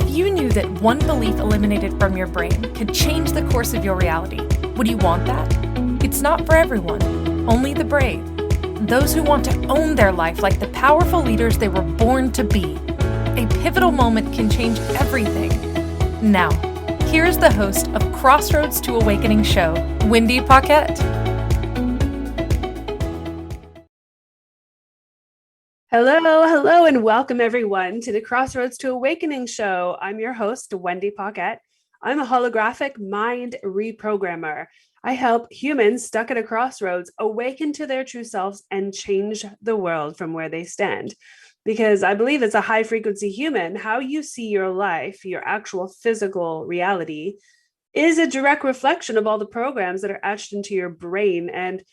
If you knew that one belief eliminated from your brain could change the course of your reality, would you want that? It's not for everyone, only the brave. Those who want to own their life like the powerful leaders they were born to be. A pivotal moment can change everything. Now, here's the host of Crossroads to Awakening show, Wendy Paquette. Hello, and welcome everyone to the Crossroads to Awakening show. I'm your host, Wendy Paquette. I'm a holographic mind reprogrammer. I help humans stuck at a crossroads awaken to their true selves and change the world from where they stand. Because I believe it's a high frequency human, how you see your life, your actual physical reality, is a direct reflection of all the programs that are etched into your brain. And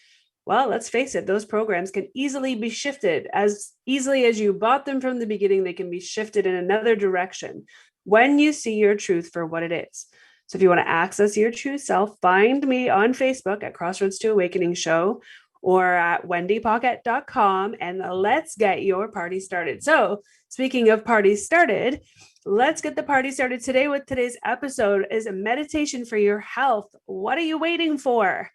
well, let's face it, those programs can easily be shifted. As easily as you bought them from the beginning, they can be shifted in another direction when you see your truth for what it is. So if you want to access your true self, find me on Facebook at Crossroads to Awakening show or at wendypaquette.com, and let's get your party started. So speaking of parties started, let's get the party started today with today's episode is a meditation for your health. What are you waiting for?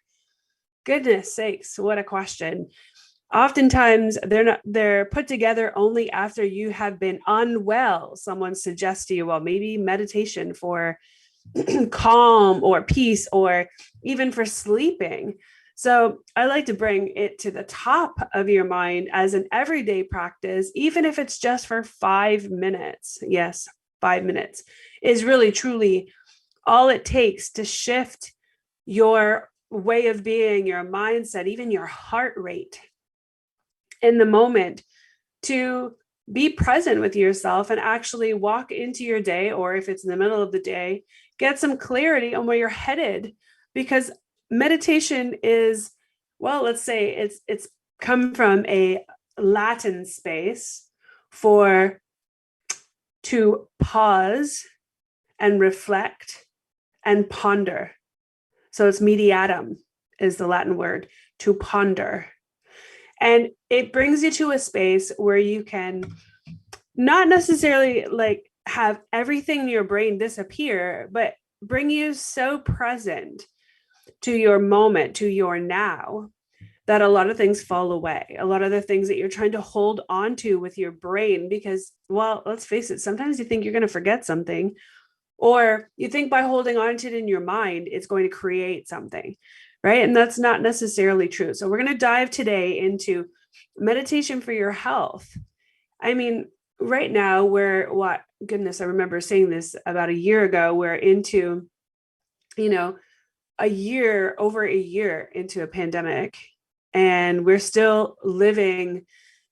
Goodness sakes, what a question. Oftentimes they're put together only after you have been unwell. Someone suggests to you, well, maybe meditation for calm or peace or even for sleeping. So I like to bring it to the top of your mind as an everyday practice, even if it's just for 5 minutes. Yes, 5 minutes is really truly all it takes to shift your way of being, your mindset, even your heart rate in the moment, to be present with yourself and actually walk into your day, or if it's in the middle of the day, get some clarity on where you're headed. Because meditation is, well, let's say it's come from a Latin space for to pause and reflect and ponder. So it's mediatum is the Latin word, to ponder. And it brings you to a space where you can not necessarily like have everything in your brain disappear, but bring you so present to your moment, to your now, that a lot of things fall away. A lot of the things that you're trying to hold on to with your brain, because, well, let's face it, sometimes you think you're going to forget something, or you think by holding on to it in your mind, it's going to create something, right? And that's not necessarily true. So we're going to dive today into meditation for your health. I mean, right now I remember saying this about a year ago, we're into, over a year into a pandemic, and we're still living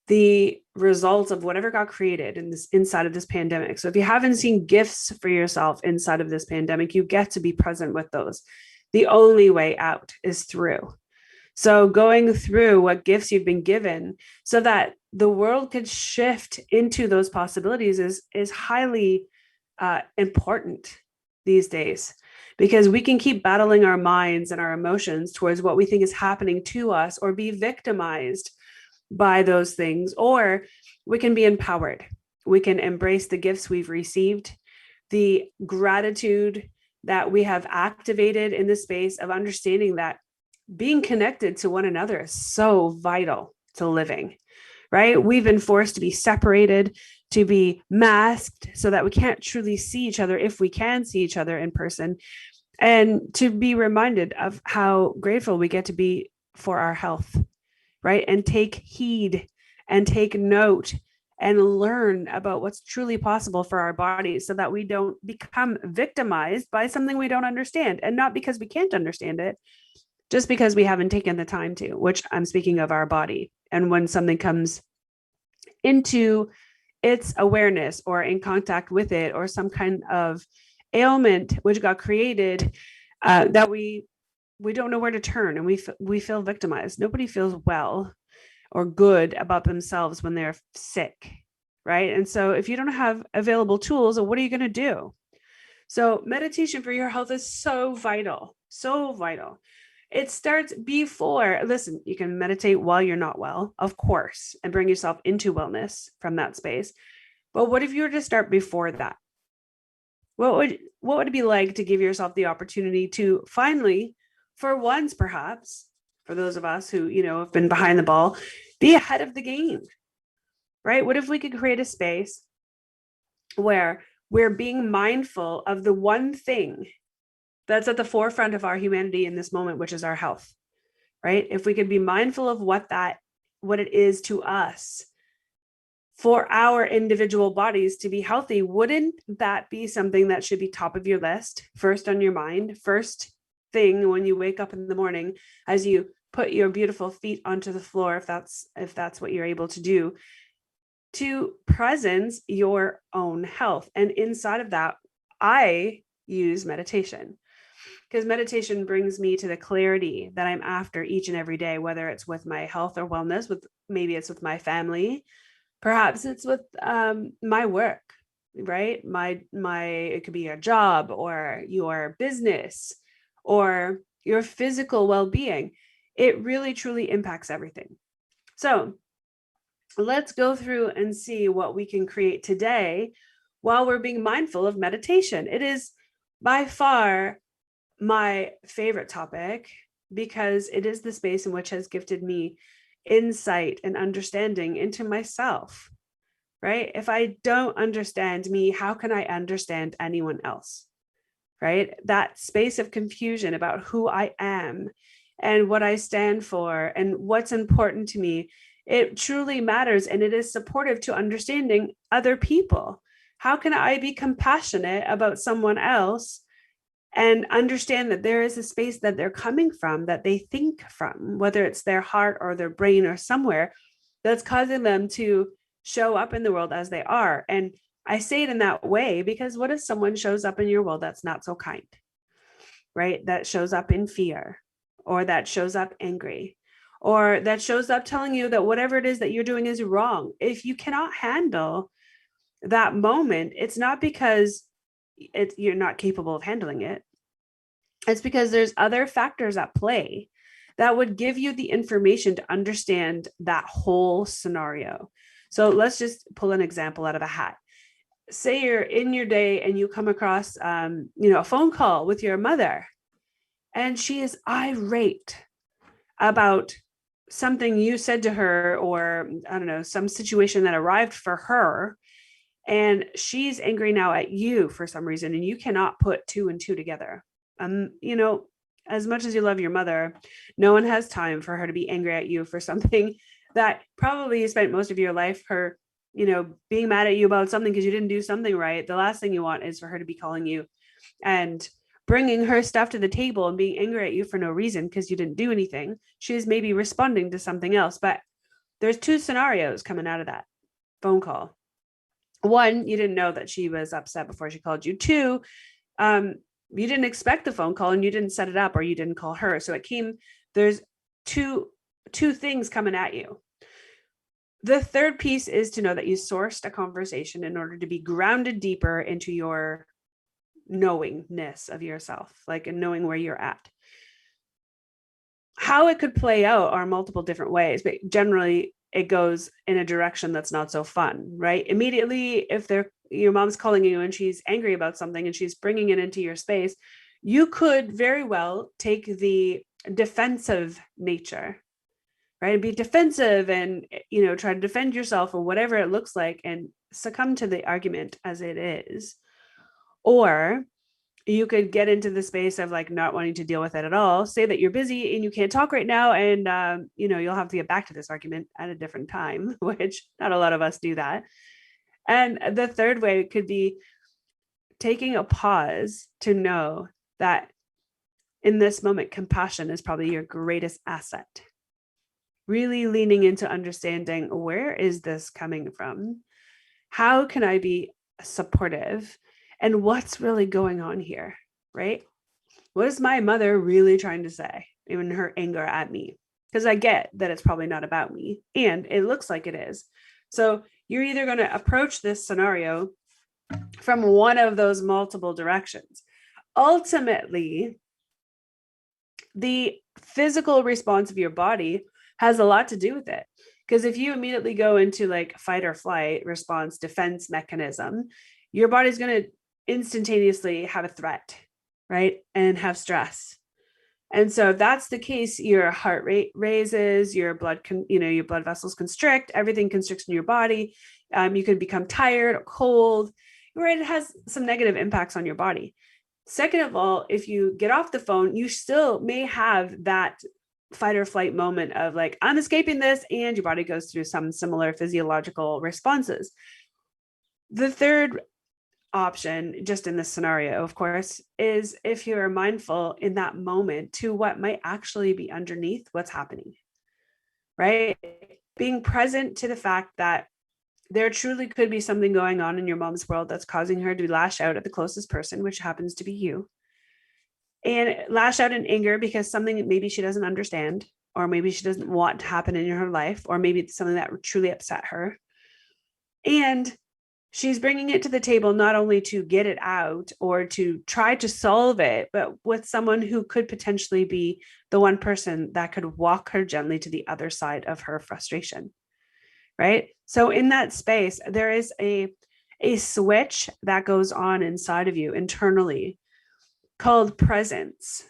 the results of whatever got created inside of this pandemic. So if you haven't seen gifts for yourself inside of this pandemic, you get to be present with those. The only way out is through. So going through what gifts you've been given so that the world could shift into those possibilities is highly important these days, because we can keep battling our minds and our emotions towards what we think is happening to us, or be victimized by those things, or we can be empowered. We can embrace the gifts we've received, the gratitude that we have activated in the space of understanding that being connected to one another is so vital to living, right? We've been forced to be separated, to be masked so that we can't truly see each other, if we can see each other in person, and to be reminded of how grateful we get to be for our health, right? And take heed and take note and learn about what's truly possible for our bodies, so that we don't become victimized by something we don't understand. And not because we can't understand it, just because we haven't taken the time to, which I'm speaking of our body. And when something comes into its awareness or in contact with it, or some kind of ailment which got created, that we don't know where to turn, and we feel victimized. Nobody feels well or good about themselves when they're sick, right? And so if you don't have available tools, what are you going to do? So meditation for your health is so vital, so vital. It starts before, listen, you can meditate while you're not well, of course, and bring yourself into wellness from that space. But what if you were to start before that? what would it be like to give yourself the opportunity to finally, for once, perhaps, for those of us who, have been behind the ball, be ahead of the game, right? What if we could create a space where we're being mindful of the one thing that's at the forefront of our humanity in this moment, which is our health, right? If we could be mindful of what it is to us for our individual bodies to be healthy, wouldn't that be something that should be top of your list, first on your mind, first thing when you wake up in the morning, as you put your beautiful feet onto the floor, if that's what you're able to do, to presence your own health. And inside of that, I use meditation, because meditation brings me to the clarity that I'm after each and every day, whether it's with my health or wellness, maybe it's with my family, perhaps it's with my work, right? It could be your job or your business or your physical well-being. It really truly impacts everything. So let's go through and see what we can create today while we're being mindful of meditation. It is by far my favorite topic because it is the space in which has gifted me insight and understanding into myself, right? If I don't understand me, how can I understand anyone else, right? That space of confusion about who I am and what I stand for and what's important to me, it truly matters, and it is supportive to understanding other people. How can I be compassionate about someone else and understand that there is a space that they're coming from, that they think from, whether it's their heart or their brain or somewhere that's causing them to show up in the world as they are? And I say it in that way because what if someone shows up in your world that's not so kind, right? That shows up in fear, or that shows up angry, or that shows up telling you that whatever it is that you're doing is wrong. If you cannot handle that moment, it's not because you're not capable of handling it. It's because there's other factors at play that would give you the information to understand that whole scenario. So let's just pull an example out of a hat. Say you're in your day and you come across, a phone call with your mother, and she is irate about something you said to her, or I don't know, some situation that arrived for her. And she's angry now at you for some reason, and you cannot put two and two together. As much as you love your mother, no one has time for her to be angry at you for something that probably you spent most of your life her, being mad at you about something because you didn't do something right. The last thing you want is for her to be calling you and bringing her stuff to the table and being angry at you for no reason because you didn't do anything. She's maybe responding to something else, but there's two scenarios coming out of that phone call. One, you didn't know that she was upset before she called you. Two, you didn't expect the phone call and you didn't set it up, or you didn't call her. So there's two things coming at you. The third piece is to know that you sourced a conversation in order to be grounded deeper into your knowingness of yourself, like in knowing where you're at. How it could play out are multiple different ways, but generally it goes in a direction that's not so fun, right? Immediately, if your mom's calling you and she's angry about something and she's bringing it into your space, you could very well take the defensive nature, right? And be defensive and, try to defend yourself or whatever it looks like and succumb to the argument as it is. Or you could get into the space of like not wanting to deal with it at all, say that you're busy and you can't talk right now, and you'll have to get back to this argument at a different time, which not a lot of us do that. And the third way could be taking a pause to know that in this moment, compassion is probably your greatest asset. Really leaning into understanding, where is this coming from? How can I be supportive? And what's really going on here, right? What is my mother really trying to say, even her anger at me? Because I get that it's probably not about me, and it looks like it is. So you're either going to approach this scenario from one of those multiple directions. Ultimately, the physical response of your body has a lot to do with it. Because if you immediately go into like fight or flight response defense mechanism, your body's going to instantaneously have a threat, right? And have stress. And so if that's the case, your heart rate raises, your blood your blood vessels constrict, everything constricts in your body. You can become tired or cold, right? It has some negative impacts on your body. Second of all, if you get off the phone, you still may have that fight or flight moment of like, I'm escaping this, and your body goes through some similar physiological responses. The third option, just in this scenario, of course, is if you're mindful in that moment to what might actually be underneath what's happening, right? Being present to the fact that there truly could be something going on in your mom's world that's causing her to lash out at the closest person, which happens to be you, and lash out in anger because something maybe she doesn't understand, or maybe she doesn't want to happen in her life, or maybe it's something that truly upset her. And she's bringing it to the table not only to get it out or to try to solve it, but with someone who could potentially be the one person that could walk her gently to the other side of her frustration, right? So in that space, there is a switch that goes on inside of you internally called presence,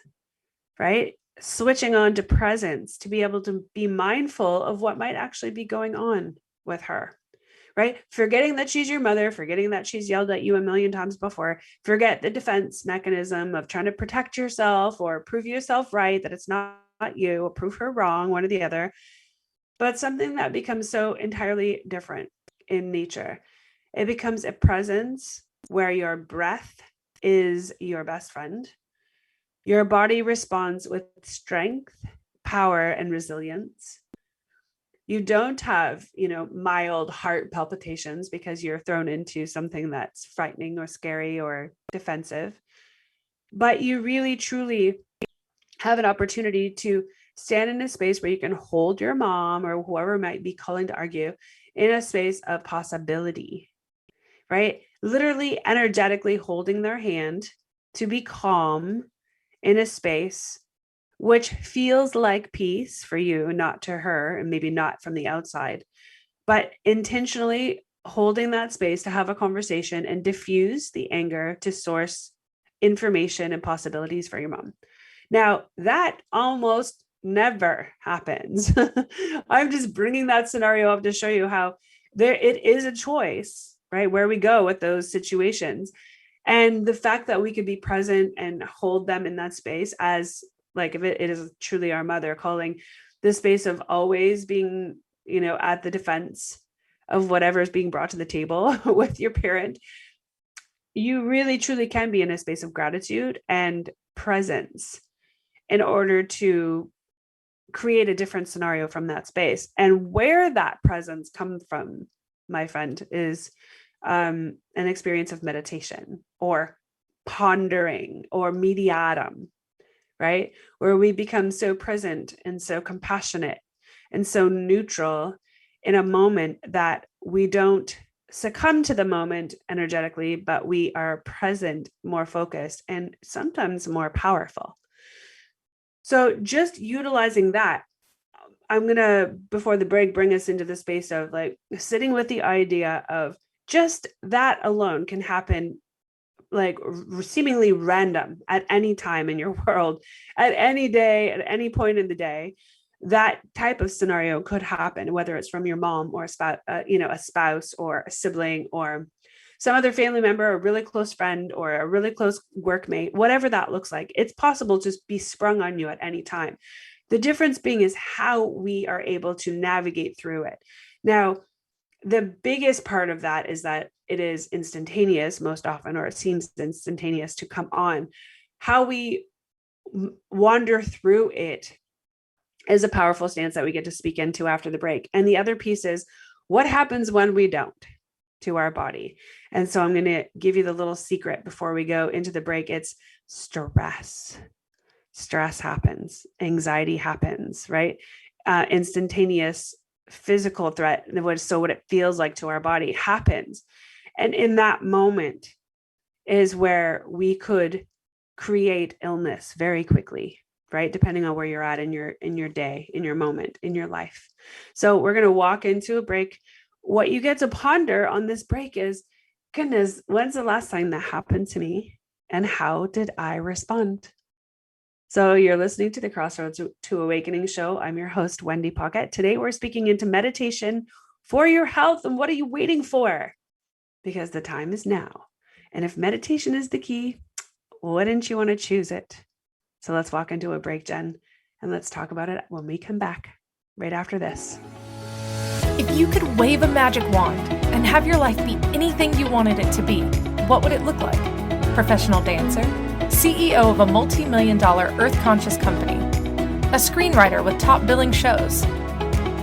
right? Switching on to presence to be able to be mindful of what might actually be going on with her. Right? Forgetting that she's your mother, forgetting that she's yelled at you a million times before, forget the defense mechanism of trying to protect yourself or prove yourself right, that it's not you, or prove her wrong, one or the other. But something that becomes so entirely different in nature. It becomes a presence where your breath is your best friend. Your body responds with strength, power, and resilience. You don't have, mild heart palpitations because you're thrown into something that's frightening or scary or defensive. But you really, truly have an opportunity to stand in a space where you can hold your mom or whoever might be calling to argue in a space of possibility, right? Literally energetically holding their hand to be calm in a space which feels like peace for you, not to her, and maybe not from the outside, but intentionally holding that space to have a conversation and diffuse the anger to source information and possibilities for your mom. Now, that almost never happens. I'm just bringing that scenario up to show you how it is a choice, right? Where we go with those situations. And the fact that we could be present and hold them in that space as like if it is truly our mother, calling the space of always being, at the defense of whatever is being brought to the table with your parent, you really truly can be in a space of gratitude and presence in order to create a different scenario from that space. And where that presence comes from, my friend, is an experience of meditation or pondering or mediatum, right? Where we become so present and so compassionate and so neutral in a moment that we don't succumb to the moment energetically, but we are present, more focused, and sometimes more powerful. So just utilizing that, I'm going to, before the break, bring us into the space of like sitting with the idea of just that alone can happen like seemingly random at any time in your world, at any day, at any point in the day. That type of scenario could happen, whether it's from your mom or a spouse or a sibling or some other family member, a really close friend or a really close workmate, whatever that looks like. It's possible to be sprung on you at any time. The difference being is how we are able to navigate through it. Now, the biggest part of that is that it is instantaneous most often, or it seems instantaneous to come on. How we wander through it is a powerful stance that we get to speak into after the break. And the other piece is what happens when we don't to our body. And so I'm going to give you the little secret before we go into the break. It's stress. Stress happens. Anxiety happens, right? Instantaneous physical threat. So what it feels like to our body happens. And in that moment is where we could create illness very quickly, right? Depending on where you're at in your day, in your moment, in your life. So we're going to walk into a break. What you get to ponder on this break is Goodness, when's the last time that happened to me? And how did I respond? So you're listening to the Crossroads to Awakening show. I'm your host, Wendy Paquette. Today we're speaking into meditation for your health. And what are you waiting for? Because the time is now. And if meditation is the key, wouldn't you want to choose it? So let's walk into a break, Jen, and let's talk about it when we come back right after this. If you could wave a magic wand and have your life be anything you wanted it to be, what would it look like? Professional dancer, CEO of a multi-million-dollar earth-conscious company, a screenwriter with top billing shows,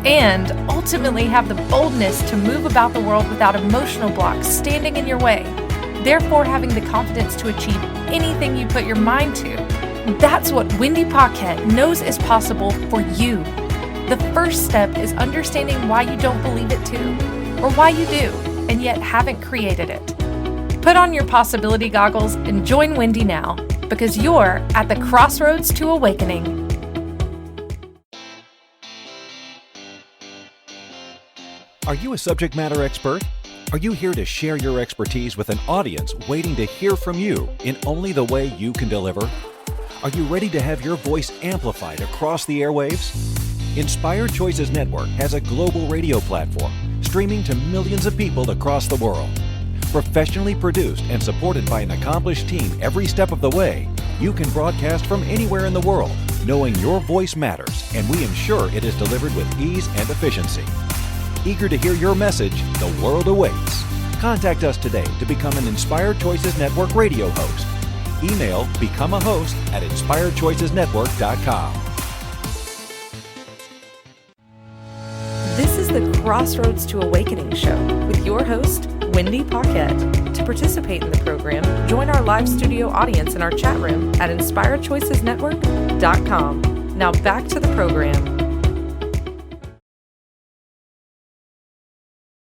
and ultimately have the boldness to move about the world without emotional blocks standing in your way, therefore having the confidence to achieve anything you put your mind to. That's what Wendy Paquette knows is possible for you. The first step is understanding why you don't believe it too, or why you do, and yet haven't created it. Put on your possibility goggles and join Wendy now, because you're at the Crossroads to Awakening. Are you a subject matter expert? Are you here to share your expertise with an audience waiting to hear from you in only the way you can deliver? Are you ready to have your voice amplified across the airwaves? Inspired Choices Network has a global radio platform streaming to millions of people across the world. Professionally produced and supported by an accomplished team every step of the way, you can broadcast from anywhere in the world, knowing your voice matters, and we ensure it is delivered with ease and efficiency. Eager to hear your message, the world awaits. Contact us today to become an Inspired Choices Network radio host. Email becomeahost@inspiredchoicesnetwork.com. This is the Crossroads to Awakening show with your host, Wendy Paquette. To participate in the program, join our live studio audience in our chat room at inspiredchoicesnetwork.com. Now back to the program.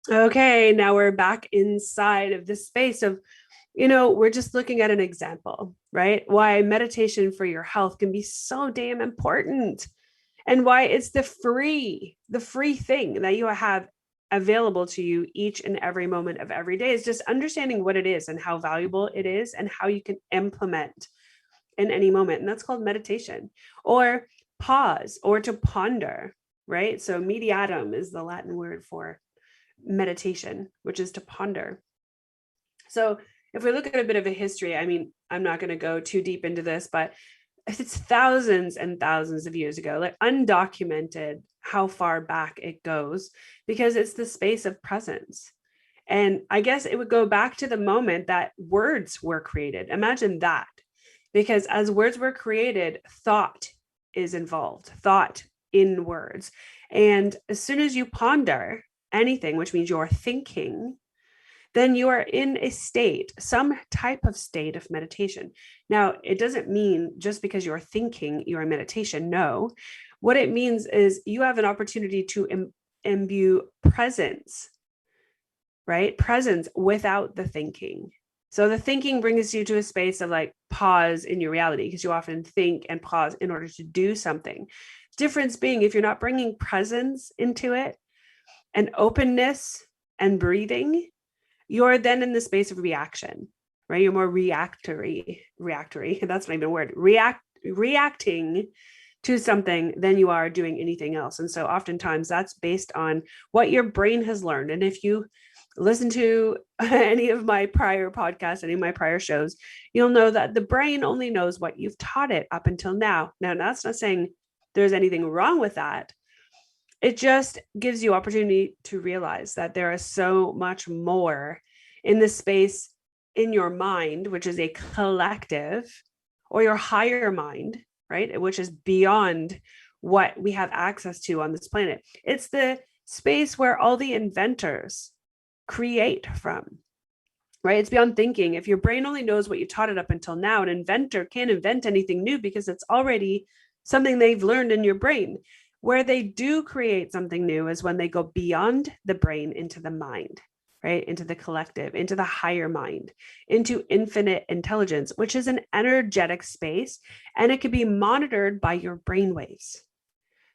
Okay, now we're back inside of this space of, we're just looking at an example, right? Why meditation for your health can be so damn important, and why it's the free thing that you have available to you each and every moment of every day. Is just understanding what it is and how valuable it is and how you can implement in any moment. And that's called meditation, or pause, or to ponder, right? So mediatum is the Latin word for meditation, which is to ponder. So if we look at a bit of a history, I'm not going to go too deep into this, but it's thousands and thousands of years ago, like undocumented how far back it goes, because it's the space of presence. And I guess it would go back to the moment that words were created. Imagine that, because as words were created, thought is involved, thought in words. And as soon as you ponder anything, which means you're thinking, then you are in a state, some type of state of meditation. Now, it doesn't mean just because you're thinking you're in meditation. No, what it means is you have an opportunity to imbue presence, right? Presence without the thinking. So the thinking brings you to a space of like pause in your reality, because you often think and pause in order to do something. Difference being, if you're not bringing presence into it and openness and breathing, you're then in the space of reaction, right? You're more reactory. That's not even a word. Reacting to something than you are doing anything else. And so oftentimes that's based on what your brain has learned. And if you listen to any of my prior podcasts, any of my prior shows, you'll know that the brain only knows what you've taught it up until now. Now, that's not saying there's anything wrong with that. It just gives you opportunity to realize that there is so much more in the space in your mind, which is a collective, or your higher mind, right? Which is beyond what we have access to on this planet. It's the space where all the inventors create from, right? It's beyond thinking. If your brain only knows what you taught it up until now, an inventor can't invent anything new because it's already something they've learned in your brain. Where they do create something new is when they go beyond the brain into the mind, right? Into the collective, into the higher mind, into infinite intelligence, which is an energetic space, and it can be monitored by your brain waves.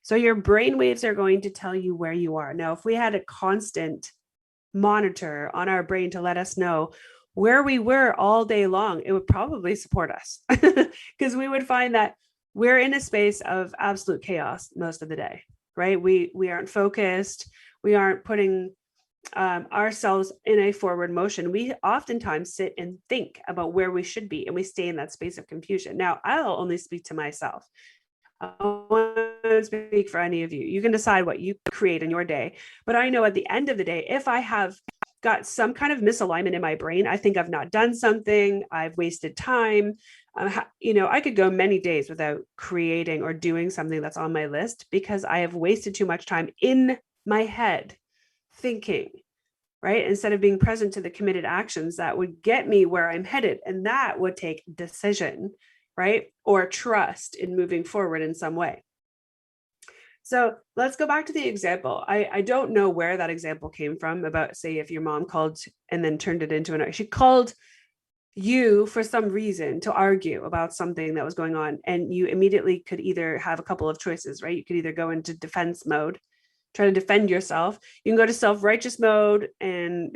So your brain waves are going to tell you where you are. Now, if we had a constant monitor on our brain to let us know where we were all day long, it would probably support us because we would find that we're in a space of absolute chaos most of the day, right? We aren't focused. We aren't putting ourselves in a forward motion. We oftentimes sit and think about where we should be, and we stay in that space of confusion. Now, I'll only speak to myself. I won't speak for any of you. You can decide what you create in your day. But I know at the end of the day, if I have got some kind of misalignment in my brain, I think I've not done something, I've wasted time. I could go many days without creating or doing something that's on my list because I have wasted too much time in my head thinking, right? Instead of being present to the committed actions that would get me where I'm headed. And that would take decision, right? Or trust in moving forward in some way. So let's go back to the example. I don't know where that example came from about, say, if your mom called and then turned it into she called you for some reason to argue about something that was going on. And you immediately could either have a couple of choices, right? You could either go into defense mode, try to defend yourself. You can go to self-righteous mode and,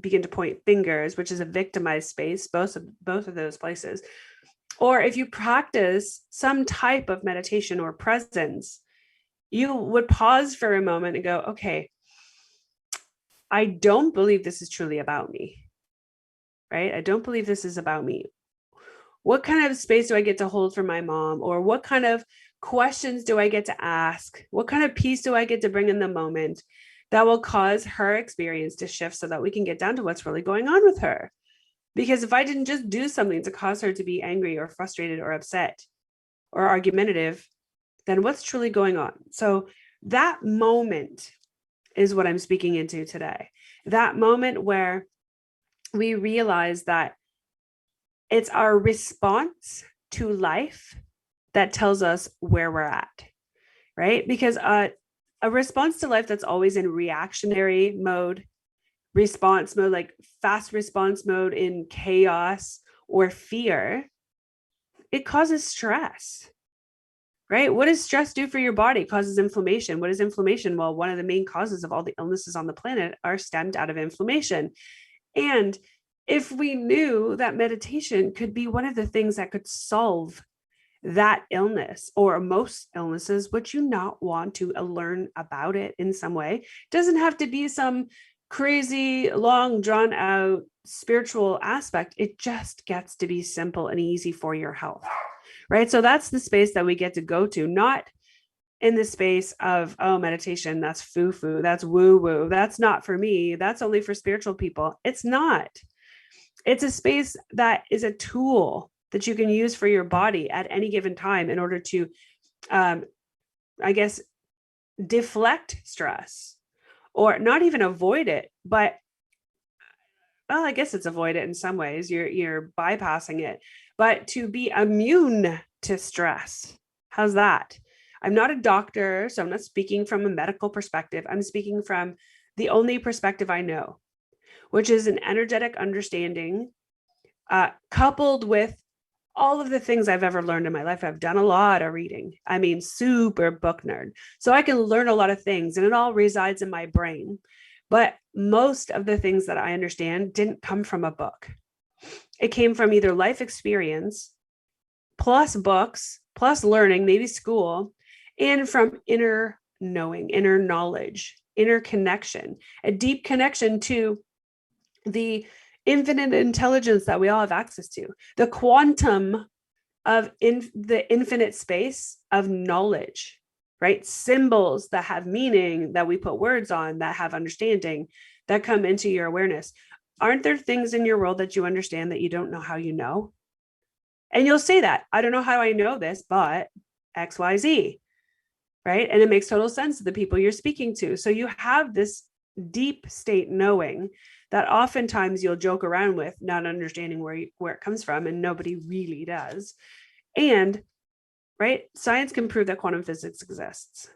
begin to point fingers, which is a victimized space, both of those places. Or if you practice some type of meditation or presence, you would pause for a moment and go, okay, I don't believe this is truly about me, right? I don't believe this is about me. What kind of space do I get to hold for my mom? Or what kind of questions do I get to ask? What kind of peace do I get to bring in the moment that will cause her experience to shift so that we can get down to what's really going on with her? Because if I didn't just do something to cause her to be angry or frustrated or upset or argumentative, then what's truly going on? So that moment is what I'm speaking into today. That moment where we realize that it's our response to life that tells us where we're at, right? Because a response to life that's always in reactionary mode, response mode, like fast response mode in chaos or fear, it causes stress, right? What does stress do for your body? It causes inflammation. What is inflammation? Well, one of the main causes of all the illnesses on the planet are stemmed out of inflammation. And if we knew that meditation could be one of the things that could solve that illness or most illnesses, would you not want to learn about it in some way? It doesn't have to be some crazy, long, drawn out spiritual aspect. It just gets to be simple and easy for your health, right? So that's the space that we get to go to, not in the space of, oh, meditation, that's foo-foo, that's woo-woo, that's not for me, that's only for spiritual people. It's not. It's a space that is a tool that you can use for your body at any given time in order to, deflect stress, or not even avoid it, but, well, I guess it's avoid it in some ways. You're bypassing it, but to be immune to stress. How's that? I'm not a doctor, so I'm not speaking from a medical perspective. I'm speaking from the only perspective I know, which is an energetic understanding, coupled with all of the things I've ever learned in my life. I've done a lot of reading. I mean, super book nerd. So I can learn a lot of things, and it all resides in my brain. But most of the things that I understand didn't come from a book. It came from either life experience, plus books, plus learning, maybe school, and from inner knowing, inner knowledge, inner connection, a deep connection to the infinite intelligence that we all have access to, the quantum of the infinite space of knowledge, right? Symbols that have meaning, that we put words on, that have understanding, that come into your awareness. Aren't there things in your world that you understand that you don't know how you know? And you'll say that, I don't know how I know this, but XYZ, right? And it makes total sense to the people you're speaking to. So you have this deep state knowing that oftentimes you'll joke around with, not understanding where it comes from, and nobody really does. And, right, science can prove that quantum physics exists.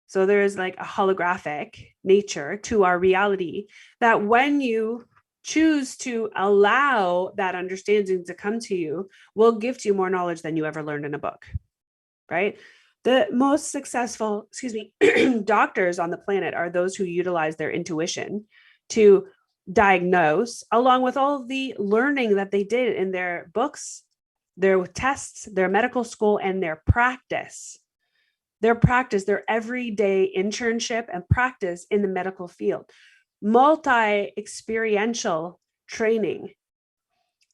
So there is like a holographic nature to our reality that when you choose to allow that understanding to come to you, will give to you more knowledge than you ever learned in a book, right? The most successful, doctors on the planet are those who utilize their intuition to diagnose, along with all the learning that they did in their books, their tests, their medical school, and their practice, their everyday internship and practice in the medical field, multi-experiential training.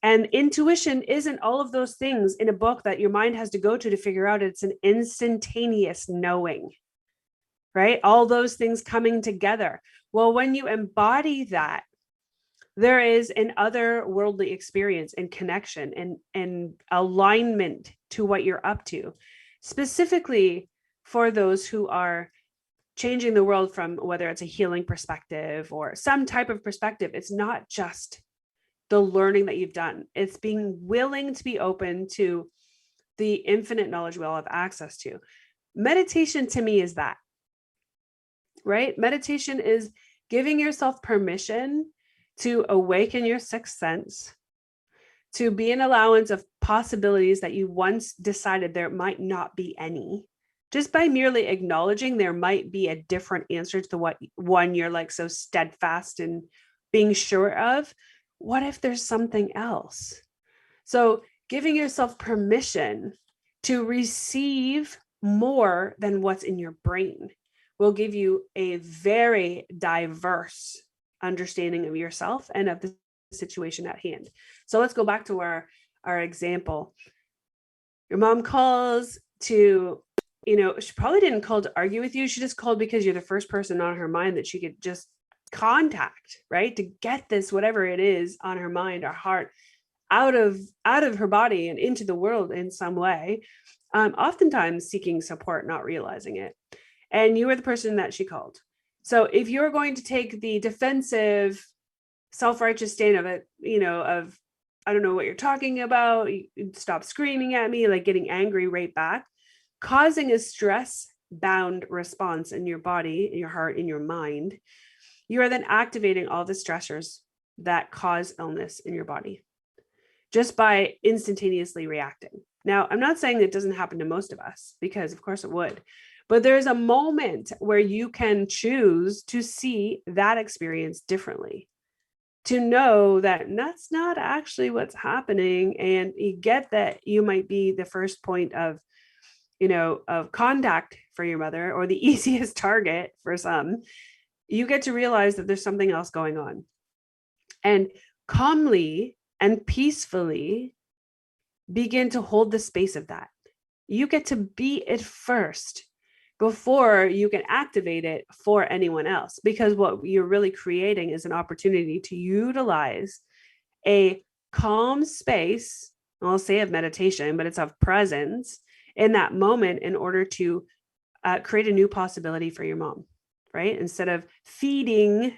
And intuition isn't all of those things in a book that your mind has to go to figure out. It's an instantaneous knowing, right? All those things coming together. Well, when you embody that, there is an otherworldly experience and connection and alignment to what you're up to, specifically for those who are changing the world from whether it's a healing perspective or some type of perspective. It's not just the learning that you've done. It's being willing to be open to the infinite knowledge we all have access to. Meditation to me is that, right? Meditation is giving yourself permission to awaken your sixth sense, to be an allowance of possibilities that you once decided there might not be any. Just by merely acknowledging there might be a different answer to what one you're like so steadfast in being sure of. What if there's something else? So giving yourself permission to receive more than what's in your brain will give you a very diverse understanding of yourself and of the situation at hand. So let's go back to our example. Your mom calls to, she probably didn't call to argue with you. She just called because you're the first person on her mind that she could just contact, right? To get this, whatever it is on her mind or heart, out of her body and into the world in some way, oftentimes seeking support, not realizing it. And you were the person that she called. So if you're going to take the defensive, self-righteous stand of it, of, I don't know what you're talking about, you stop screaming at me, like getting angry right back, causing a stress-bound response in your body, in your heart, in your mind, you are then activating all the stressors that cause illness in your body just by instantaneously reacting. Now, I'm not saying it doesn't happen to most of us, because of course it would, but there's a moment where you can choose to see that experience differently, to know that that's not actually what's happening. And you get that you might be the first point of contact for your mother, or the easiest target for some. You get to realize that there's something else going on, and calmly and peacefully begin to hold the space of that. You get to be it first before you can activate it for anyone else, because what you're really creating is an opportunity to utilize a calm space, I'll say of meditation, but it's of presence in that moment in order to create a new possibility for your mom. Right? Instead of feeding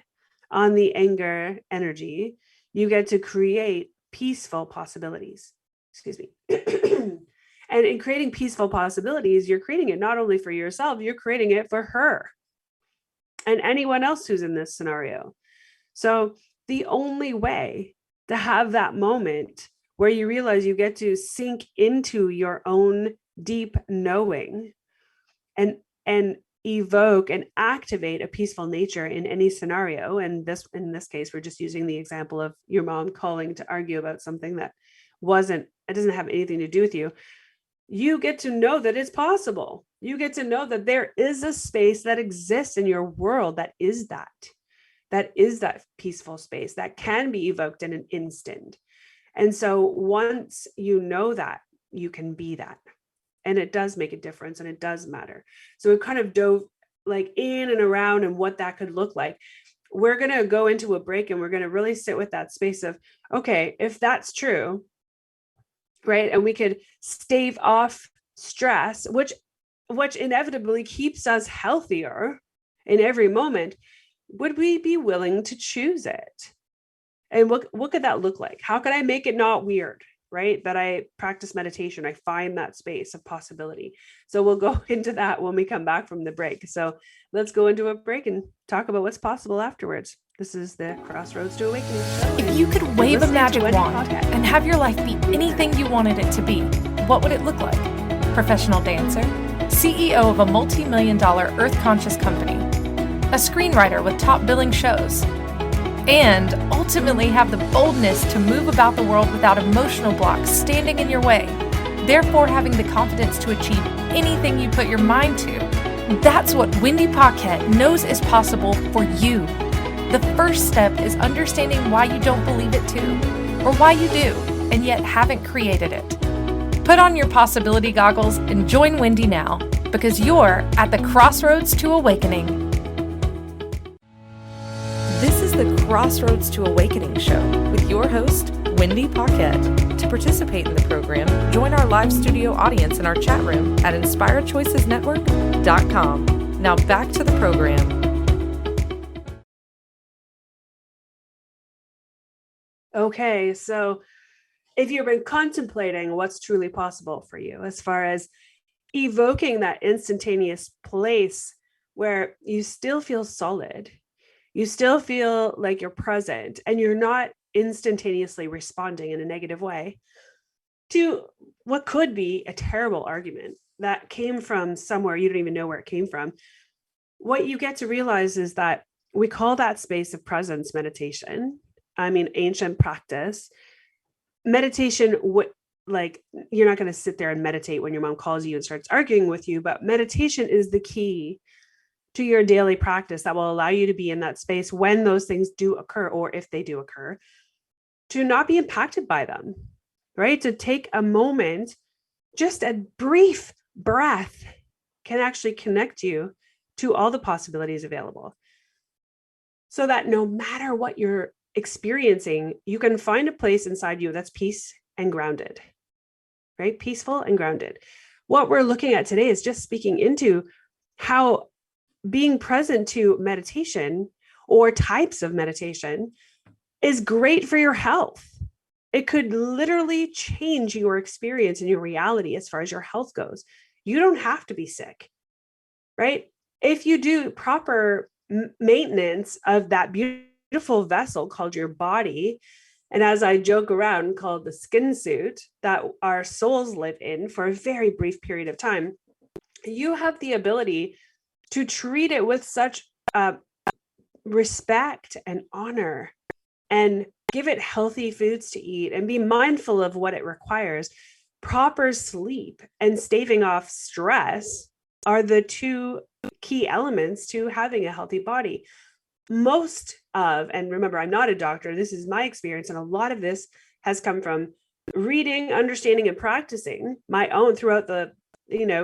on the anger energy, you get to create peaceful possibilities. And in creating peaceful possibilities, you're creating it not only for yourself, you're creating it for her and anyone else who's in this scenario. So the only way to have that moment where you realize you get to sink into your own deep knowing and evoke and activate a peaceful nature in any scenario. And in this case, we're just using the example of your mom calling to argue about something that it doesn't have anything to do with you. You get to know that it's possible. You get to know that there is a space that exists in your world that is that peaceful space that can be evoked in an instant. And so once you know that, you can be that. And it does make a difference, and it does matter. So we kind of dove like in and around and what that could look like. We're going to go into a break, and we're going to really sit with that space of, okay, if that's true, right? And we could stave off stress, which inevitably keeps us healthier in every moment. Would we be willing to choose it? And what could that look like? How could I make it not weird? Right? That I practice meditation, I find that space of possibility. So we'll go into that when we come back from the break. So let's go into a break and talk about what's possible afterwards. This is the Crossroads to Awakening show. If you could wave a magic wand and have your life be anything you wanted it to be, what would it look like? Professional dancer, CEO of a multi-million-dollar earth-conscious company, a screenwriter with top billing shows, and ultimately have the boldness to move about the world without emotional blocks standing in your way, therefore having the confidence to achieve anything you put your mind to. That's what Wendy Paquette knows is possible for you. The first step is understanding why you don't believe it too, or why you do, and yet haven't created it. Put on your possibility goggles and join Wendy now, because you're at the Crossroads to Awakening. This is the Crossroads to Awakening show with your host, Wendy Paquette. To participate in the program, join our live studio audience in our chat room at inspiredchoicesnetwork.com. Now back to the program. Okay, so if you've been contemplating what's truly possible for you, as far as evoking that instantaneous place where you still feel solid, you still feel like you're present, and you're not instantaneously responding in a negative way to what could be a terrible argument that came from somewhere you don't even know where it came from, what you get to realize is that we call that space of presence meditation. I mean, ancient practice. Meditation, like, you're not going to sit there and meditate when your mom calls you and starts arguing with you, but meditation is the key to your daily practice that will allow you to be in that space when those things do occur, or if they do occur, to not be impacted by them, right? To take a moment, just a brief breath can actually connect you to all the possibilities available, so that no matter what you're experiencing, you can find a place inside you that's peace and grounded, right? Peaceful and grounded. What we're looking at today is just speaking into how being present to meditation or types of meditation is great for your health. It could literally change your experience and your reality as far as your health goes. You don't have to be sick, right? If you do proper maintenance of that beautiful vessel called your body, and as I joke around, called the skin suit that our souls live in for a very brief period of time, you have the ability to treat it with such respect and honor, and give it healthy foods to eat, and be mindful of what it requires. Proper sleep and staving off stress are the two key elements to having a healthy body. And remember, I'm not a doctor, this is my experience, and a lot of this has come from reading, understanding, and practicing my own throughout the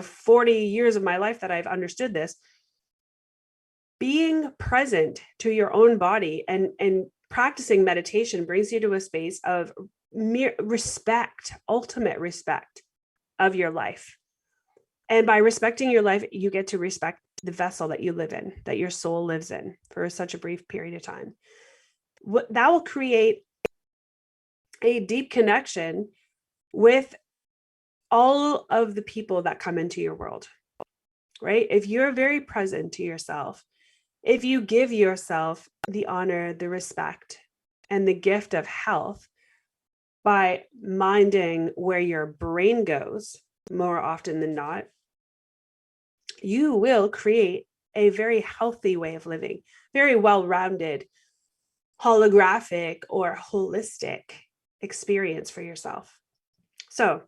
40 years of my life that I've understood this. Being present to your own body and practicing meditation brings you to a space of mere respect, ultimate respect of your life. And by respecting your life, you get to respect the vessel that you live in, that your soul lives in for such a brief period of time. That will create a deep connection with all of the people that come into your world, right? If you're very present to yourself, if you give yourself the honor, the respect, and the gift of health by minding where your brain goes more often than not, you will create a very healthy way of living, very well-rounded, holographic or holistic experience for yourself. So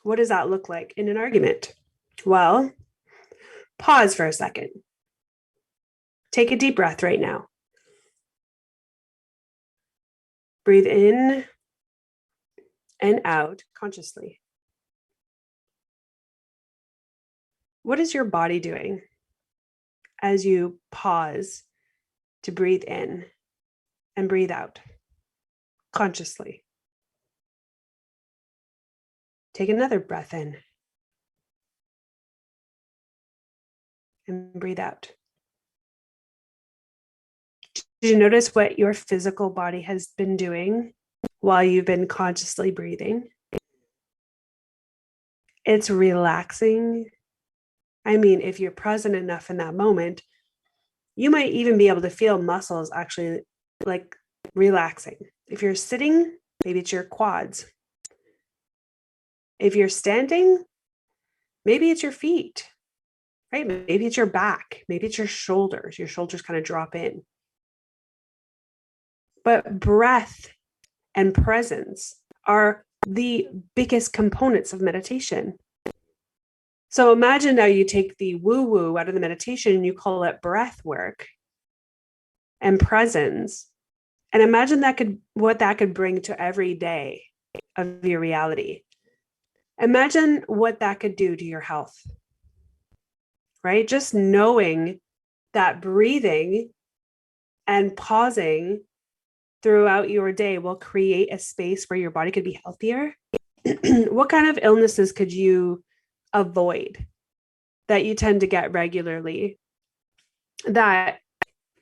what does that look like in an argument? Well, pause for a second. Take a deep breath right now. Breathe in and out consciously. What is your body doing as you pause to breathe in and breathe out consciously? Take another breath in and breathe out. Did you notice what your physical body has been doing while you've been consciously breathing? It's relaxing. I mean, if you're present enough in that moment, you might even be able to feel muscles actually like relaxing. If you're sitting, maybe it's your quads. If you're standing, maybe it's your feet. right? Maybe it's your back, maybe it's your shoulders. Your shoulders kind of drop in. But breath and presence are the biggest components of meditation. So imagine now you take the woo-woo out of the meditation and you call it breath work and presence. And imagine what that could bring to every day of your reality. Imagine what that could do to your health, right? Just knowing that breathing and pausing throughout your day will create a space where your body could be healthier. What kind of illnesses could you avoid that you tend to get regularly? That,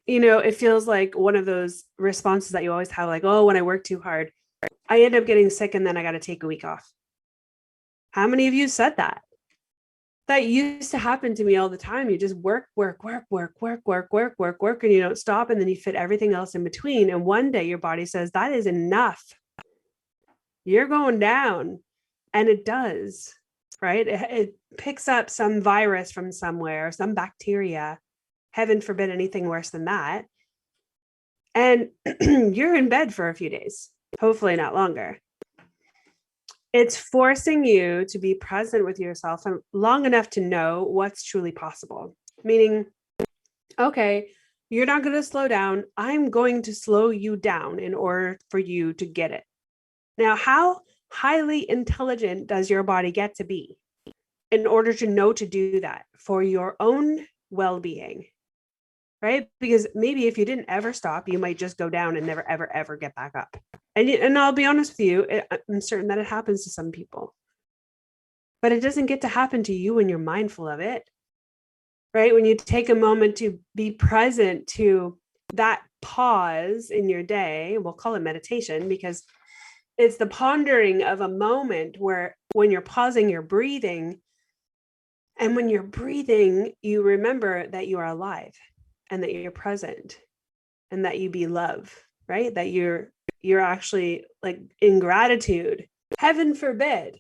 it feels like one of those responses that you always have, like, oh, when I work too hard, I end up getting sick and then I got to take a week off. How many of you said that? That used to happen to me all the time. You just work, and you don't stop. And then you fit everything else in between. And one day your body says, that is enough. You're going down. And it does, right? It picks up some virus from somewhere, some bacteria, heaven forbid anything worse than that. And you're in bed for a few days, hopefully not longer. It's forcing you to be present with yourself long enough to know what's truly possible. Meaning, okay, you're not going to slow down. I'm going to slow you down in order for you to get it. Now, how highly intelligent does your body get to be in order to know to do that for your own well-being, right? Because maybe if you didn't ever stop, you might just go down and never, ever, ever get back up. And I'll be honest with you, I'm certain that it happens to some people, but it doesn't get to happen to you when you're mindful of it, right? When you take a moment to be present to that pause in your day, we'll call it meditation because it's the pondering of a moment where when you're pausing, you're breathing. And when you're breathing, you remember that you are alive and that you're present and that you be love, right? That you're actually like in gratitude, heaven forbid,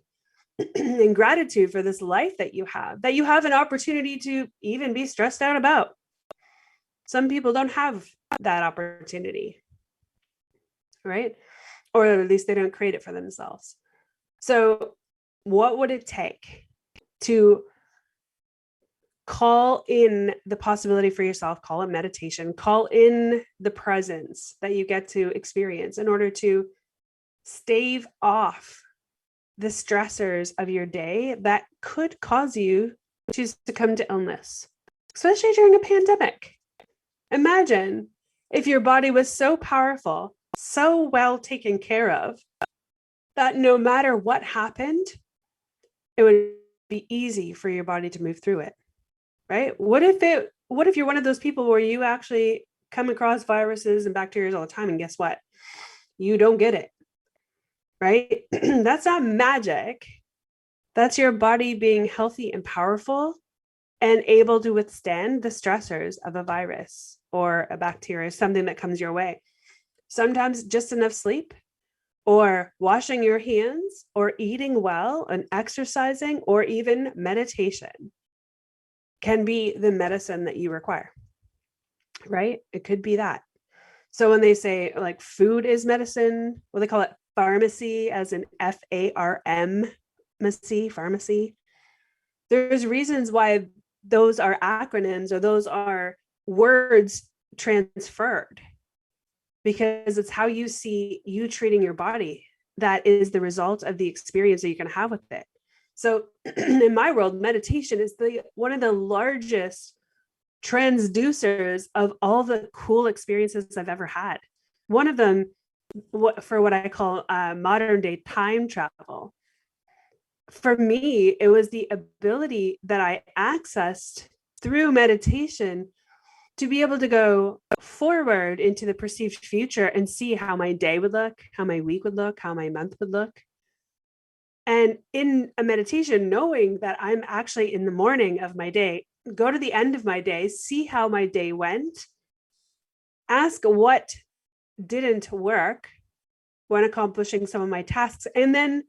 in gratitude for this life that you have an opportunity to even be stressed out about. Some people don't have that opportunity, right? Or at least they don't create it for themselves. So what would it take to call in the possibility for yourself, call it meditation, call in the presence that you get to experience in order to stave off the stressors of your day that could cause you to succumb to illness, especially during a pandemic? Imagine if your body was so powerful, so well taken care of, that no matter what happened, it would be easy for your body to move through it. Right? What if you're one of those people where you actually come across viruses and bacteria all the time, and guess what? You don't get it, right? That's not magic. That's your body being healthy and powerful and able to withstand the stressors of a virus or a bacteria, something that comes your way. Sometimes just enough sleep, or washing your hands, or eating well and exercising, or even meditation can be the medicine that you require, right? It could be that. So when they say like food is medicine, well, they call it pharmacy, as in pharmacy. There's reasons why those are acronyms or those are words transferred, because it's how you see you treating your body that is the result of the experience that you can have with it. So in my world, meditation is one of the largest transducers of all the cool experiences I've ever had. One of them, for what I call modern day time travel. For me, it was the ability that I accessed through meditation to be able to go forward into the perceived future and see how my day would look, how my week would look, how my month would look. And in a meditation, knowing that I'm actually in the morning of my day, go to the end of my day, see how my day went, ask what didn't work when accomplishing some of my tasks, and then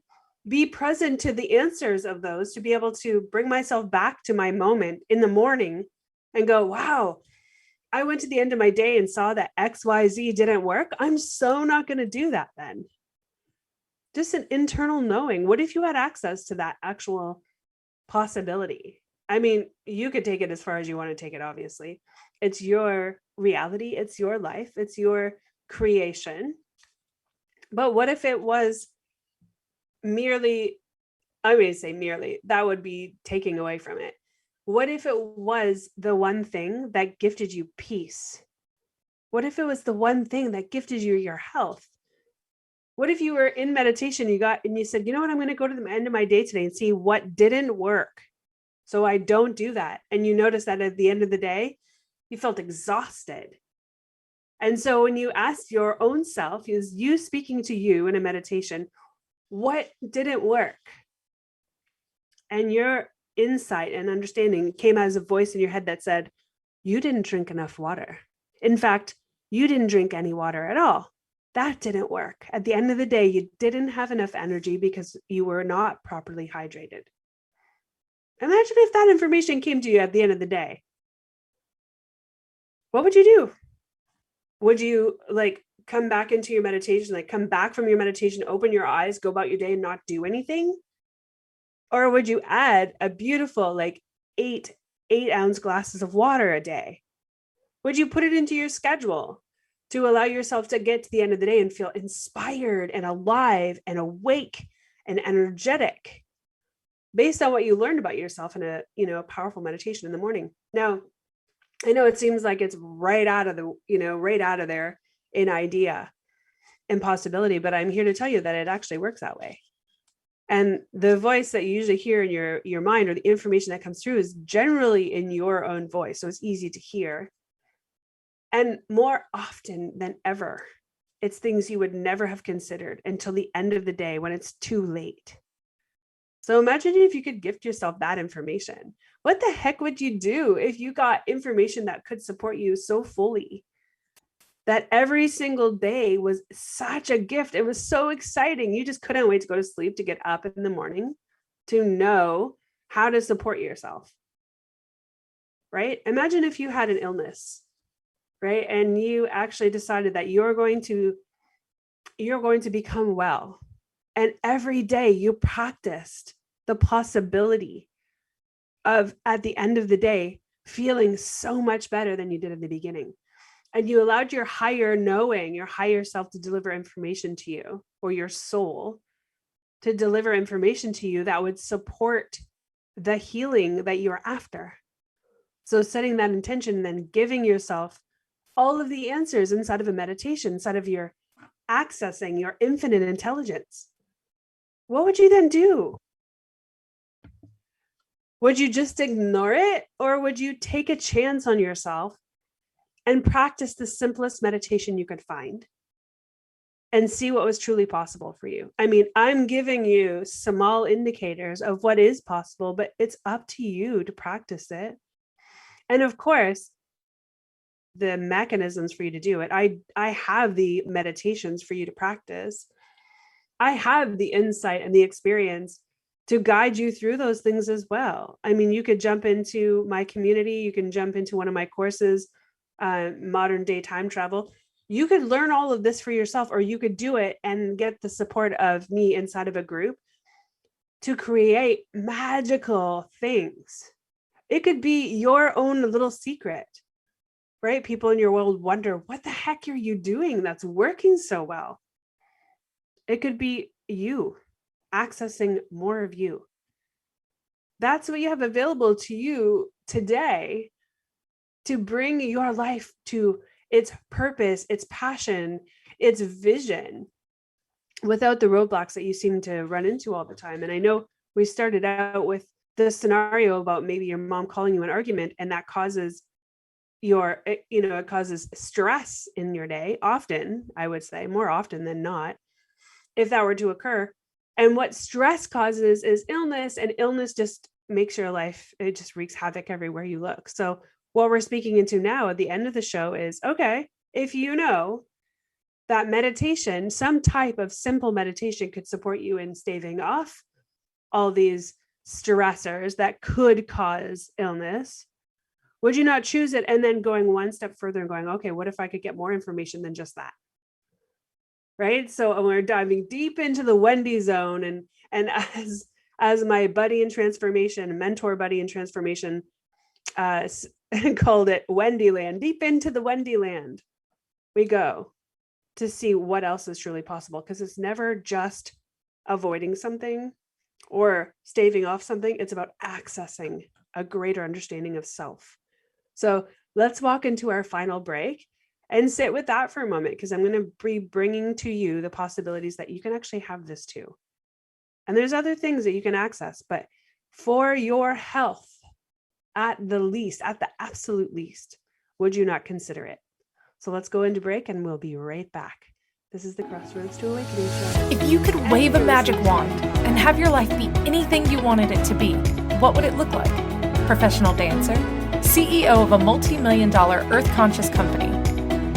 be present to the answers of those, to be able to bring myself back to my moment in the morning and go, wow, I went to the end of my day and saw that XYZ didn't work. I'm so not going to do that then. Just an internal knowing. What if you had access to that actual possibility? I mean, you could take it as far as you want to take it, obviously. It's your reality, it's your life, it's your creation. But what if it was merely, I mean, say merely, that would be taking away from it. What if it was the one thing that gifted you peace? What if it was the one thing that gifted you your health? What if you were in meditation, and you said, you know what, I'm going to go to the end of my day today and see what didn't work, so I don't do that. And you notice that at the end of the day, you felt exhausted. And so when you ask your own self, is you speaking to you in a meditation, what didn't work? And your insight and understanding came as a voice in your head that said, you didn't drink enough water. In fact, you didn't drink any water at all. That didn't work. At the end of the day, you didn't have enough energy because you were not properly hydrated. Imagine if that information came to you at the end of the day. What would you do? Would you come back into your meditation, come back from your meditation, open your eyes, go about your day and not do anything? Or would you add a beautiful 8-ounce glasses of water a day? Would you put it into your schedule to allow yourself to get to the end of the day and feel inspired and alive and awake and energetic based on what you learned about yourself in a powerful meditation in the morning? Now, I know it seems like it's right out of there in idea and possibility, but I'm here to tell you that it actually works that way. And the voice that you usually hear in your mind, or the information that comes through, is generally in your own voice. So it's easy to hear. And more often than ever, it's things you would never have considered until the end of the day when it's too late. So imagine if you could gift yourself that information. What the heck would you do if you got information that could support you so fully? That every single day was such a gift. It was so exciting. You just couldn't wait to go to sleep, to get up in the morning, to know how to support yourself, right? Imagine if you had an illness, right? And you actually decided that you're going to become well. And every day you practiced the possibility of, at the end of the day, feeling so much better than you did in the beginning. And you allowed your higher knowing, your higher self, to deliver information to you, or your soul to deliver information to you that would support the healing that you're after. So setting that intention and then giving yourself all of the answers inside of a meditation, inside of your accessing your infinite intelligence. What would you then do? Would you just ignore it? Or would you take a chance on yourself and practice the simplest meditation you could find and see what was truly possible for you? I mean, I'm giving you small indicators of what is possible, but it's up to you to practice it. And of course, the mechanisms for you to do it. I have the meditations for you to practice. I have the insight and the experience to guide you through those things as well. I mean, you could jump into my community. You can jump into one of my courses, Modern Day Time Travel. You could learn all of this for yourself, or you could do it and get the support of me inside of a group to create magical things. It could be your own little secret, right? People in your world wonder, what the heck are you doing that's working so well? It could be you accessing more of you. That's what you have available to you today to bring your life to its purpose, its passion, its vision, without the roadblocks that you seem to run into all the time. And I know we started out with the scenario about maybe your mom calling you an argument, and that causes it causes stress in your day. Often, I would say, more often than not, if that were to occur. And what stress causes is illness, and illness just makes your life, it just wreaks havoc everywhere you look. So what we're speaking into now at the end of the show is, okay, if you know that meditation, some type of simple meditation, could support you in staving off all these stressors that could cause illness, would you not choose it? And then going one step further and going, okay, what if I could get more information than just that? Right. So we're diving deep into the Wendy zone, and as my buddy in transformation, mentor buddy in transformation, called it Wendy land. Deep into the Wendy land we go to see what else is truly possible, because it's never just avoiding something or staving off something. It's about accessing a greater understanding of self. So let's walk into our final break and sit with that for a moment, because I'm going to be bringing to you the possibilities that you can actually have this too. And there's other things that you can access, but for your health, at the least, at the absolute least, would you not consider it? So let's go into break and we'll be right back. This is the Crossroads to Awakening show. If you could wave a magic wand and have your life be anything you wanted it to be, what would it look like? Professional dancer, CEO of a multi-million-dollar earth-conscious company,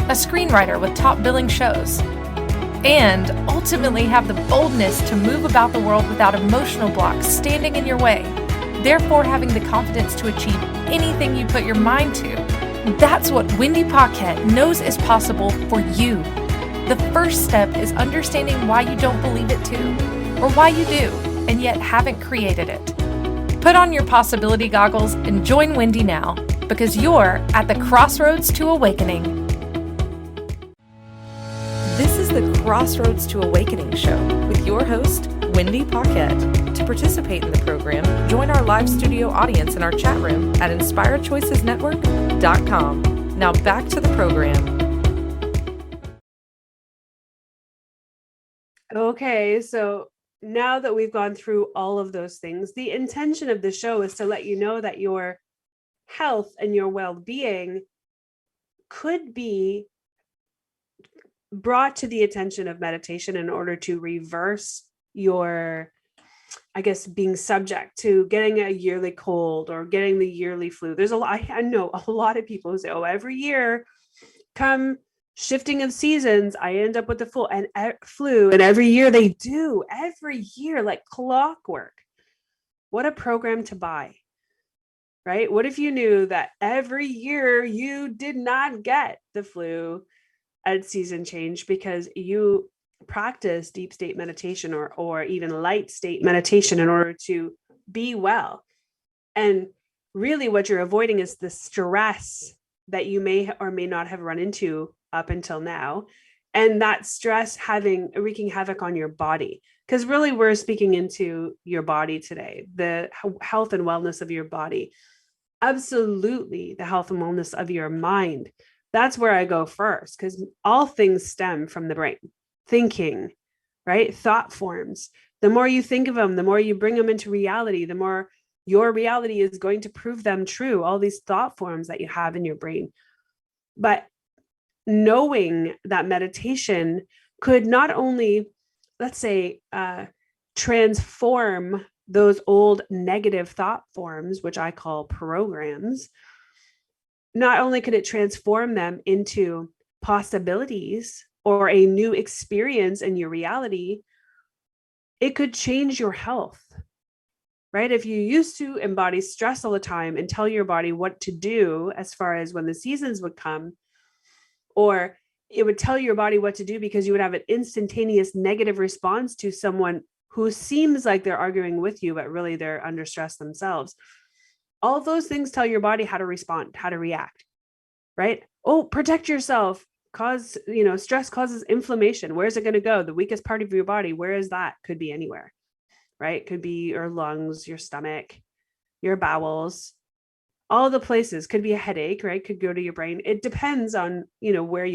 a screenwriter with top billing shows, and ultimately have the boldness to move about the world without emotional blocks standing in your way, therefore having the confidence to achieve anything you put your mind to. That's what Wendy Paquette knows is possible for you. The first step is understanding why you don't believe it too, or why you do, and yet haven't created it. Put on your possibility goggles and join Wendy now, because you're at the Crossroads to Awakening. This is the Crossroads to Awakening show with your host, Wendy Paquette. To participate in the program, join our live studio audience in our chat room at inspiredchoicesnetwork.com. Now back to the program. Okay, so now that we've gone through all of those things, the intention of the show is to let you know that your health and your well-being could be brought to the attention of meditation in order to reverse your, I guess, being subject to getting a yearly cold or getting the yearly flu. There's a lot, I know a lot of people who say, oh, every year come shifting of seasons, I end up with the flu. And every year they do, every year, like clockwork. What a program to buy, right? What if you knew that every year you did not get the flu at season change because you practice deep state meditation or even light state meditation in order to be well? And really what you're avoiding is the stress that you may or may not have run into up until now. And that stress wreaking havoc on your body. Because really we're speaking into your body today, the health and wellness of your body. Absolutely the health and wellness of your mind. That's where I go first, because all things stem from the brain. Thinking, right? Thought forms. The more you think of them, the more you bring them into reality, the more your reality is going to prove them true. All these thought forms that you have in your brain. But knowing that meditation could not only, let's say, transform those old negative thought forms, which I call programs, not only could it transform them into possibilities or a new experience in your reality, it could change your health, right? If you used to embody stress all the time and tell your body what to do as far as when the seasons would come, or it would tell your body what to do because you would have an instantaneous negative response to someone who seems like they're arguing with you, but really they're under stress themselves. All those things tell your body how to respond, how to react, right? Oh, protect yourself. Stress causes inflammation. Where's it going to go? The weakest part of your body. Where is that? Could be anywhere, right? Could be your lungs, your stomach, your bowels, all the places. Could be a headache, right? Could go to your brain. It depends on, where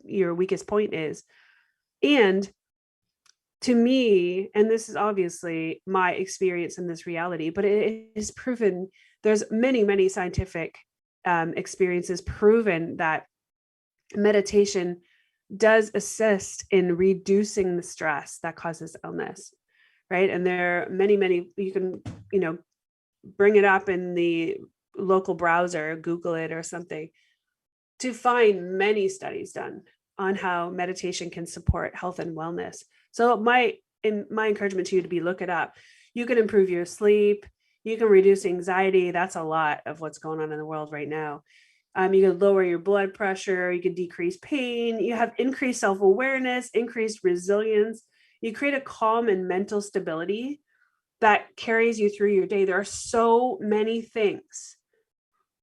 your weakest point is. And to me, and this is obviously my experience in this reality, but it is proven, there's many, many scientific experiences proven that meditation does assist in reducing the stress that causes illness, right? And there are many, many, you can, bring it up in the local browser, Google it or something, to find many studies done on how meditation can support health and wellness. So my encouragement to you to be look it up. You can improve your sleep. You can reduce anxiety. That's a lot of what's going on in the world right now. You can lower your blood pressure. You can decrease pain. You have increased self-awareness, increased resilience. You create a calm and mental stability that carries you through your day. There are so many things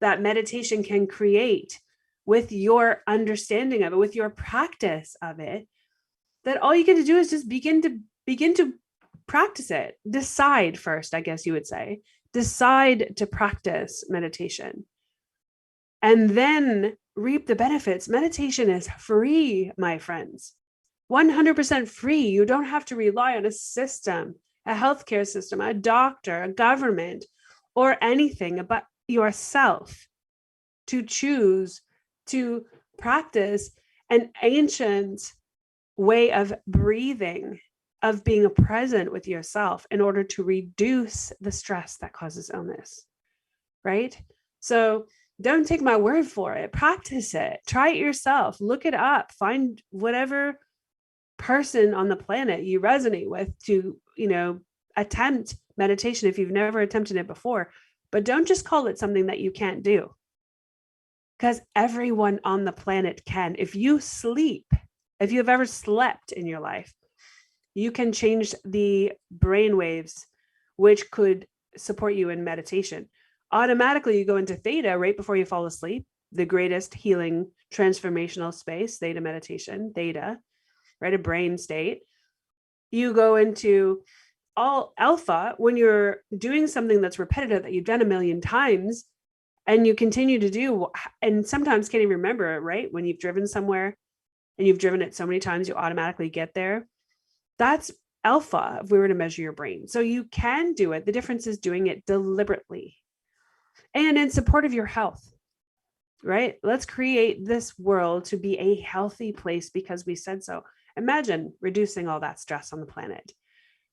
that meditation can create with your understanding of it, with your practice of it, that all you get to do is just begin to practice it. Decide first, I guess you would say. Decide to practice meditation and then reap the benefits. Meditation is free, my friends. 100% free. You don't have to rely on a system, a healthcare system, a doctor, a government, or anything but yourself to choose to practice an ancient way of breathing, of being present with yourself in order to reduce the stress that causes illness, right? So don't take my word for it. Practice it. Try it yourself. Look it up. Find whatever person on the planet you resonate with to, attempt meditation if you've never attempted it before. But don't just call it something that you can't do, because everyone on the planet can. If you sleep, if you've ever slept in your life, you can change the brain waves, which could support you in meditation. Automatically, you go into theta right before you fall asleep, the greatest healing transformational space, theta meditation, theta, right? A brain state. You go into all alpha when you're doing something that's repetitive that you've done a million times and you continue to do, and sometimes can't even remember it, right? When you've driven somewhere and you've driven it so many times, you automatically get there. That's alpha if we were to measure your brain. So you can do it. The difference is doing it deliberately and in support of your health, right? Let's create this world to be a healthy place because we said so. Imagine reducing all that stress on the planet,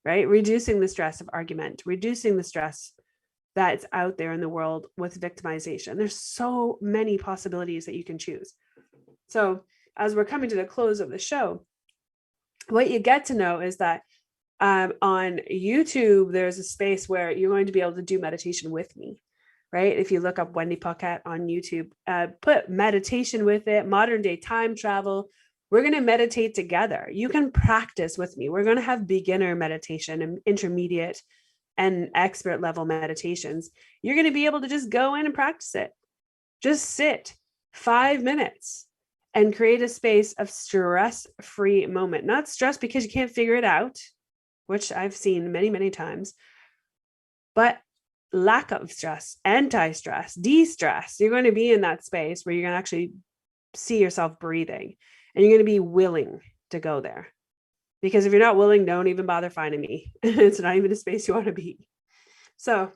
right? Reducing the stress of argument, reducing the stress that's out there in the world with victimization. There's so many possibilities that you can choose. So as we're coming to the close of the show, what you get to know is that on YouTube, there's a space where you're going to be able to do meditation with me, right? If you look up Wendy Paquette on YouTube, put meditation with it, modern day time travel. We're going to meditate together. You can practice with me. We're going to have beginner meditation and intermediate and expert level meditations. You're going to be able to just go in and practice it. Just sit 5 minutes and create a space of stress-free moment. Not stress because you can't figure it out, which I've seen many, many times, but lack of stress, anti-stress, de-stress. You're going to be in that space where you're going to actually see yourself breathing, and you're going to be willing to go there. Because if you're not willing, don't even bother finding me. It's not even a space you want to be. So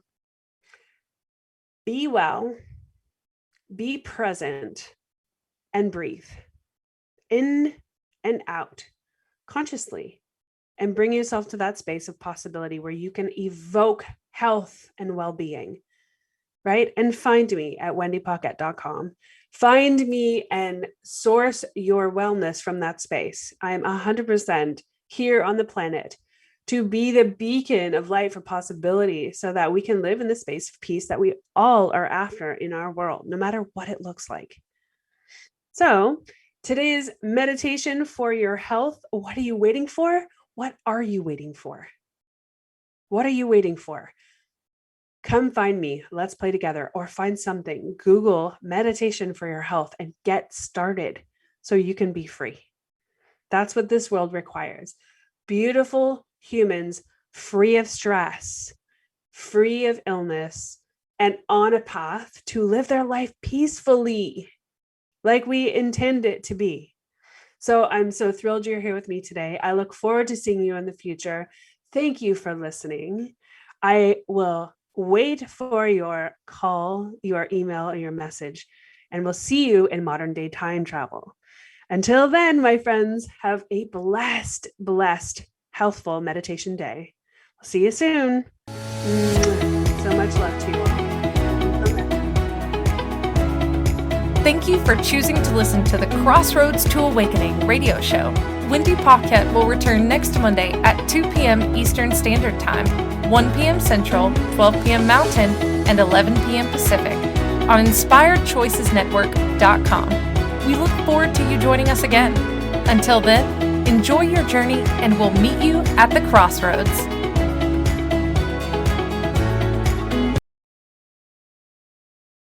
be well, be present, and breathe in and out consciously, and bring yourself to that space of possibility where you can evoke health and well-being, right? And find me at wendypaquette.com. Find me and source your wellness from that space. I am 100% here on the planet to be the beacon of light for possibility so that we can live in the space of peace that we all are after in our world, no matter what it looks like. So today's meditation for your health. What are you waiting for? What are you waiting for? What are you waiting for? Come find me. Let's play together, or find something. Google meditation for your health and get started so you can be free. That's what this world requires. Beautiful humans, free of stress, free of illness, and on a path to live their life peacefully, like we intend it to be. So I'm so thrilled you're here with me today. I look forward to seeing you in the future. Thank you for listening. I will wait for your call, your email, or your message, and we'll see you in modern day time travel. Until then, my friends, have a blessed, healthful meditation day. I'll see you soon. So much love to you all. Thank you for choosing to listen to the Crossroads to Awakening radio show. Wendy Paquette will return next Monday at 2 p.m. Eastern Standard Time, 1 p.m. Central, 12 p.m. Mountain, and 11 p.m. Pacific on InspiredChoicesNetwork.com. We look forward to you joining us again. Until then, enjoy your journey and we'll meet you at the crossroads.